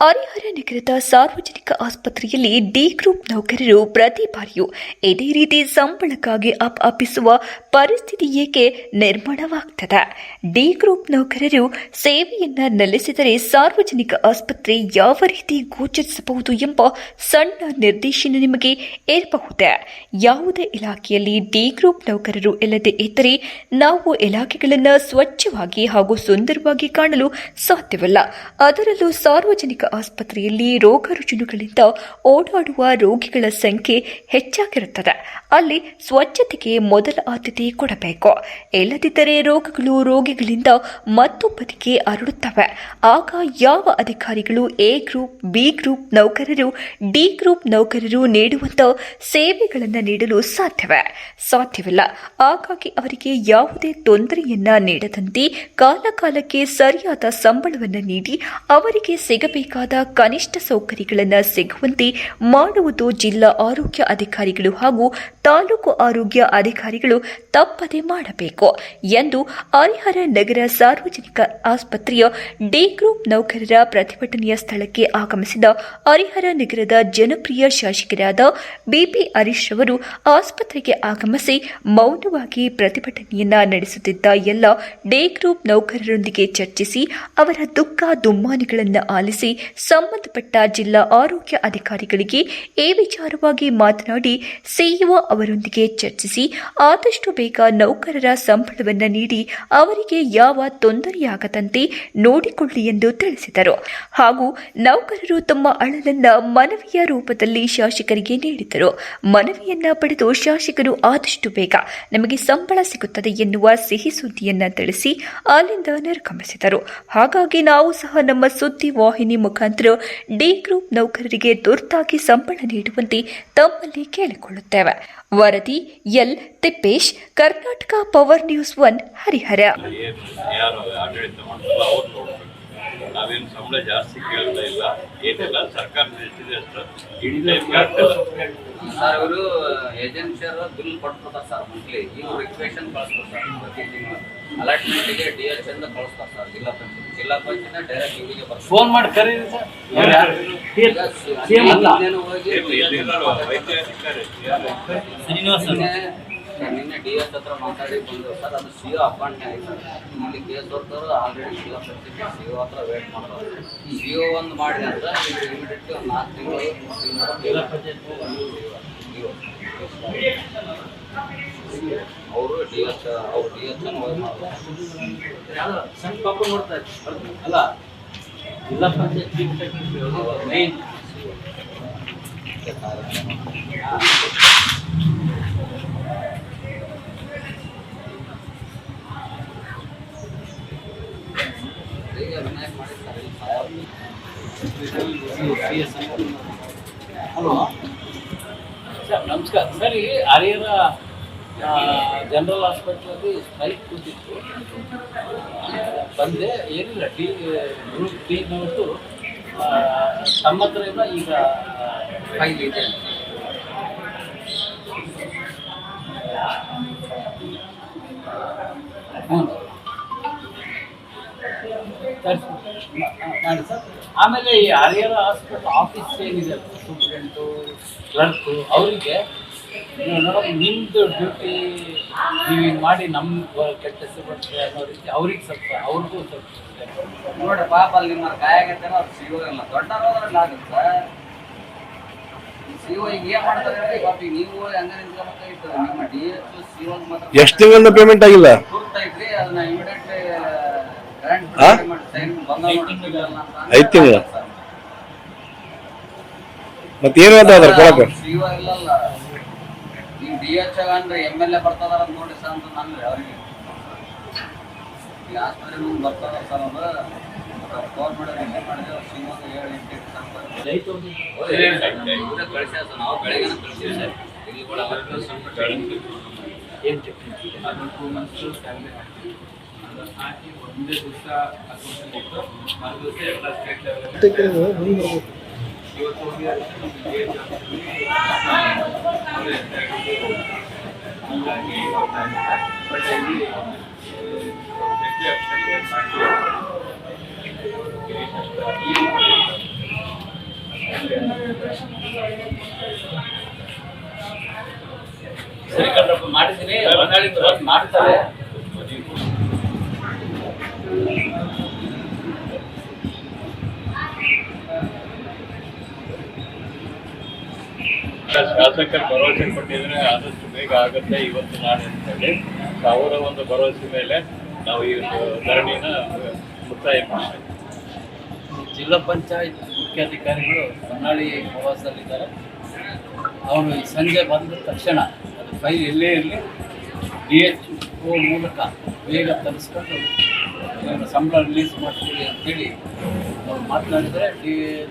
ಹರಿಹರ ನಗರದ ಸಾರ್ವಜನಿಕ ಆಸ್ಪತ್ರೆಯಲ್ಲಿ ಡಿ ಗ್ರೂಪ್ ನೌಕರರು ಪ್ರತಿ ಬಾರಿಯೂ ಇದೇ ರೀತಿ ಸಂಬಳಕ್ಕಾಗಿ ಅಪ್ಪಿಸುವ ಪರಿಸ್ಥಿತಿ ಏಕೆ ನಿರ್ಮಾಣವಾಗ್ತದೆ? ಡಿ ಗ್ರೂಪ್ ನೌಕರರು ಸೇವೆಯನ್ನ ನಿಲ್ಲಿಸಿದರೆ ಸಾರ್ವಜನಿಕ ಆಸ್ಪತ್ರೆ ಯಾವ ರೀತಿ ಗೋಚರಿಸಬಹುದು ಎಂಬ ಸಣ್ಣ ನಿರ್ದೇಶನ ನಿಮಗೆ ಇರಬಹುದೇ? ಯಾವುದೇ ಇಲಾಖೆಯಲ್ಲಿ ಡಿ ಗ್ರೂಪ್ ನೌಕರರು ಇಲ್ಲದೆ ಇದ್ದರೆ ನಾವು ಇಲಾಖೆಗಳನ್ನು ಸ್ವಚ್ಛವಾಗಿ ಹಾಗೂ ಸುಂದರವಾಗಿ ಕಾಣಲು ಸಾಧ್ಯವಿಲ್ಲ. ಅದರಲ್ಲೂ ಸಾರ್ವಜನಿಕ ಆಸ್ಪತ್ರೆಯಲ್ಲಿ ರೋಗ ರುಜಿನಗಳಿಂದ ಓಡಾಡುವ ರೋಗಿಗಳ ಸಂಖ್ಯೆ ಹೆಚ್ಚಾಗಿರುತ್ತದೆ. ಅಲ್ಲಿ ಸ್ವಚ್ಛತೆಗೆ ಮೊದಲ ಆದ್ಯತೆ ಕೊಡಬೇಕು. ಇಲ್ಲದಿದ್ದರೆ ರೋಗಗಳು ರೋಗಿಗಳಿಂದ ಮತ್ತೊಬ್ಬರಿಗೆ ಹರಡುತ್ತವೆ. ಆಗ ಯಾವ ಅಧಿಕಾರಿಗಳು ಎ ಗ್ರೂಪ್, ಬಿ ಗ್ರೂಪ್ ನೌಕರರು, ಡಿ ಗ್ರೂಪ್ ನೌಕರರು ನೀಡುವಂತ ಸೇವೆಗಳನ್ನು ನೀಡಲು ಸಾಧ್ಯವಿಲ್ಲ. ಹಾಗಾಗಿ ಅವರಿಗೆ ಯಾವುದೇ ತೊಂದರೆಯನ್ನ ನೀಡದಂತೆ ಕಾಲಕಾಲಕ್ಕೆ ಸರಿಯಾದ ಸಂಬಳವನ್ನು ನೀಡಿ ಅವರಿಗೆ ಸಿಗಬೇಕಾದ ಕನಿಷ್ಠ ಸೌಕರ್ಯಗಳನ್ನು ಸಿಗುವಂತೆ ಮಾಡುವುದು ಜಿಲ್ಲಾ ಆರೋಗ್ಯ ಅಧಿಕಾರಿಗಳು ಹಾಗೂ ತಾಲೂಕು ಆರೋಗ್ಯ ಅಧಿಕಾರಿಗಳು ತಪ್ಪದೆ ಮಾಡಬೇಕು ಎಂದು ಹರಿಹರ ನಗರ ಸಾರ್ವಜನಿಕ ಆಸ್ಪತ್ರೆಯ ಡಿ ಗ್ರೂಪ್ ನೌಕರರ ಪ್ರತಿಭಟನೆಯ ಸ್ಥಳಕ್ಕೆ ಆಗಮಿಸಿದ ಹರಿಹರ ನಗರದ ಜನಪ್ರಿಯ ಶಾಸಕರಾದ ಬಿಪಿ ಹರೀಶ್ ಅವರು ಆಸ್ಪತ್ರೆಗೆ ಆಗಮಿಸಿ ಮೌನವಾಗಿ ಪ್ರತಿಭಟನೆಯನ್ನ ನಡೆಸುತ್ತಿದ್ದ ಎಲ್ಲ ಡಿ ಗ್ರೂಪ್ ನೌಕರರೊಂದಿಗೆ ಚರ್ಚಿಸಿ ಅವರ ದುಃಖ ದುಮ್ಮಾನಿಗಳನ್ನು ಆಲಿಸಿ ಸಂಬಂಧಪಟ್ಟ ಜಿಲ್ಲಾ ಆರೋಗ್ಯ ಅಧಿಕಾರಿಗಳಿಗೆ ಈ ವಿಚಾರವಾಗಿ ಮಾತನಾಡಿ ಸಿಇಒ ಅವರೊಂದಿಗೆ ಚರ್ಚಿಸಿ ಆದಷ್ಟು ಬೇಗ ನೌಕರರ ಸಂಬಳವನ್ನು ನೀಡಿ ಅವರಿಗೆ ಯಾವ ತೊಂದರೆಯಾಗದಂತೆ ನೋಡಿಕೊಳ್ಳಿ ಎಂದು ತಿಳಿಸಿದರು. ಹಾಗೂ ನೌಕರರು ತಮ್ಮ ಅಳಲನ್ನ ಮನವಿಯ ರೂಪದಲ್ಲಿ ಶಾಸಕರಿಗೆ ನೀಡಿದರು. ಮನವಿಯನ್ನ ಪಡೆದು ಶಾಸಕರು ಆದಷ್ಟು ಬೇಗ ನಮಗೆ ಸಂಬಳ ಸಿಗುತ್ತದೆ ಎನ್ನುವ ಸಿಹಿ ಸುದ್ದಿಯನ್ನ ತಿಳಿಸಿ ಅಲ್ಲಿಂದ ನಿರ್ಗಮಿಸಿದರು. ಹಾಗಾಗಿ ನಾವು ಸಹ ನಮ್ಮ ಸುದ್ದಿ ವಾಹಿನಿ ಮುಖಾಂತರ ಡಿ ಗ್ರೂಪ್ ನೌಕರರಿಗೆ ತುರ್ತಾಗಿ ಸಂಬಳ ನೀಡುವಂತೆ ತಮ್ಮಲ್ಲಿ ಕೇಳಿಕೊಳ್ಳುತ್ತೇವೆ. ವರದಿ L Tippesh, Karnataka power news 1 Harihara. ನಾವೇನು ಸಂಬಳ ಜಾಸ್ತಿ ಕೇಳ್ತಾ ಇಲ್ಲ, ಏನಿಲ್ಲ, ಸರ್ಕಾರ ಸರ್ ಅವರು ಏಜೆನ್ಸಿಯರು ಬಿಲ್ ಕೊಟ್ಬಿಡ್ತಾರೆ ಸರ್. ಮಂತ್ಲಿ ಈಗ ರಿಕ್ವೆಷನ್ ಕಳಿಸ್ತಾರೆ ಸರ್. ಪ್ರತಿ ತಿಂಗಳು ಅಲಾಟ್ಮೆಂಟ್ಗೆ DH ಇಂದ ಕಳಿಸ್ತಾರೆ ಸರ್. ಜಿಲ್ಲಾ ಪಂಚಾಯತ್ ಡೈರೆಕ್ಟ್ ಇವರಿಗೆ ಬರ್ತಾರೆ. ಫೋನ್ ಮಾಡಿ ಕರೀರಿ ಸರ್. ನಿನ್ನೆ DH ಹತ್ರ ಮಾತಾಡಿ ಬಂದರು ಸರ್. ಅದು CO ಅಪಾಯಿಂಟ್ ಆಯ್ತು ಸರ್. ಇಲ್ಲಿ ಕೇಸ್ ಹೊರತವರು ಆಲ್ರೆಡಿ ಜಿಲ್ಲಾ ಪಂಚಾಯತ್ CO ಹತ್ರ ವೇಟ್ ಮಾಡೋದು. CO ಒಂದು ಮಾಡಿದೆ ಅಂದ್ರೆ ಇಮಿಡಿಯೇಟ್ಲಿ ಒಂದು 4 ತಿಂಗಳು ಜಿಲ್ಲಾ ಪಂಚಾಯತ್ ಅವರು DH ಸಣ್ಣ ಪಾಪ ನೋಡ್ತಾ ಅಲ್ಲ, ಜಿಲ್ಲಾ ಪಂಚಾಯತ್ ಮೇನ್ ವಿನಾಯಕ್ ಮಾಡಿರ್ತಾರೆ. ಹಲೋ ಸರ್, ನಮಸ್ಕಾರ ಸರ್. ಇಲ್ಲಿ ಹರಿಹರ ಜನರಲ್ ಹಾಸ್ಪಿಟ್ಲಲ್ಲಿ ಸ್ಟ್ರೈಕ್ ಕೂತಿತ್ತು, ಬಂದೆ. ಏನಿಲ್ಲ, ಗ್ರೂಪ್ ಡಿ ನೋಟು ತಮ್ಮ ಹತ್ರ ಇಲ್ಲ, ಈಗ ಫೈಲ್ ಇದೆ. ಹ್ಞೂ ಮಾಡಿ ಸರ್. ಆಮೇಲೆ ಈ ಹರಿಹರ ಹಾಸ್ಪಿಟಲ್ ಆಫೀಸ್ ಏನಿದೆ, ಸೂಪ್ರೆಂಟು, ಕ್ಲರ್ಕು, ಅವರಿಗೆ ನೋಡೋದು ನಿಮ್ಮದು ಡ್ಯೂಟಿ ನೀವು ಹಿಂಗೆ ಮಾಡಿ ನಮ್ಮ ಕೆಟ್ಟ ಹೆಸರು ಬರ್ತದೆ ಅನ್ನೋ ರೀತಿ ಅವ್ರಿಗೆ ಸ್ವಲ್ಪ, ಅವ್ರಿಗೂ ಸ್ವಲ್ಪ ನೋಡಿ ಪಾಪ ಅಲ್ಲಿ ನಿಮ್ಮ ಗಾಯ ಆಗೈತೆ ಅವ್ರು CO ಇಲ್ಲ. ದೊಡ್ಡವ್ರಲ್ಲಿ ಆಗುತ್ತೆ. CO ಈಗ ಏನು ಮಾಡ್ತಾರೆ ಹೇಳಿ, ಪಾಪ ಈಗ ನೀವು ಹಂಗೆ ನಿಂತ್ಕೊಬೇಕಾಗಿತ್ತು. ನಿಮ್ಮ DH CO ಮಾತ್ರ ಎಷ್ಟು ತಿಂಗಳಿಂದ ಪೇಮೆಂಟ್ ಆಗಿಲ್ಲ? ತುರ್ತಾಯ್ತ್ರಿ, ಅದನ್ನ ಇಮಿಡಿಯೇಟ್ಲಿ 5 ತಿಂಗಳು ಮತ್ತೇನು ಹೇಳ್ತಾರೆ ಕೊಡಕ್ಕೆ? CO ಇಲ್ಲಲ್ಲ, ಈಗ DH ಅಂದ್ರೆ MLA ಬರ್ತದಾರ ಅಂತ ನೋಡಿ ಸರ್ ಅಂತ ನಾನು ಅವ್ರಿಗೆ ಈ ಆಸ್ಪತ್ರೆ ಮುಂದೆ ಬರ್ತಾರ ಸರ್. ಅವರು ಫೋನ್ ಮಾಡಿದ್ರೆ ಏನು ಮಾಡಿದೆ, ಅವ್ರು CO ಇವರೇ ಕಳಿಸ್ಯಾರ ಸರ್. ನಾವು ಬೆಳಗ್ಗೆ ಕಳಿಸ್ತೀವಿ ಸರ್. ಇಲ್ಲಿ ಕೂಡ ಏನು ಹಾಕಿ ಒಂದೇ ದಿವಸ ಇತ್ತು, ಮರು ದಿವಸ ಎಲ್ಲ ಸ್ಟೇಟ್ ಲೆವೆಲ್ ಇವತ್ತು ಹೀಗಾಗಿ ಬಟ್ ಇಲ್ಲಿ ಸರಿ ಕಣ್ರಪ್ಪ, ಮಾಡಿದ್ದೀನಿ, ಹೊನ್ನಾಳಿಂದ ಬಂದು ಮಾಡ್ತಾರೆ. ಶಾಸಕರು ಭರವಸೆ ಕೊಟ್ಟಿದ್ರೆ ಆದಷ್ಟು ಬೇಗ ಆಗುತ್ತೆ ಇವತ್ತು ನಾಳೆ ಅಂತೇಳಿ. ಅವರ ಒಂದು ಭರವಸೆ ಮೇಲೆ ನಾವು ಈ ಒಂದು ಧರಣಿನ ಮುಕ್ತಾಯ ಮಾಡ್ತೀವಿ. ಜಿಲ್ಲಾ ಪಂಚಾಯತ್ ಮುಖ್ಯಾಧಿಕಾರಿಗಳು ಹೊನ್ನಾಳಿ ಪ್ರವಾಸದಲ್ಲಿದ್ದಾರೆ. ಅವರು ಈ ಸಂಜೆ ಬಂದ ತಕ್ಷಣ ಅದು ಫೈಲ್ ಎಲ್ಲೇ ಇರಲಿ DHO ಮೂಲಕ ಬೇಗ ತರಿಸ್ಕೊಂಡು ಸಂಬಳ ರಿಲೀಸ್ ಮಾಡ್ತೀವಿ ಅಂತೇಳಿ ಅವ್ರು ಮಾತನಾಡಿದರೆ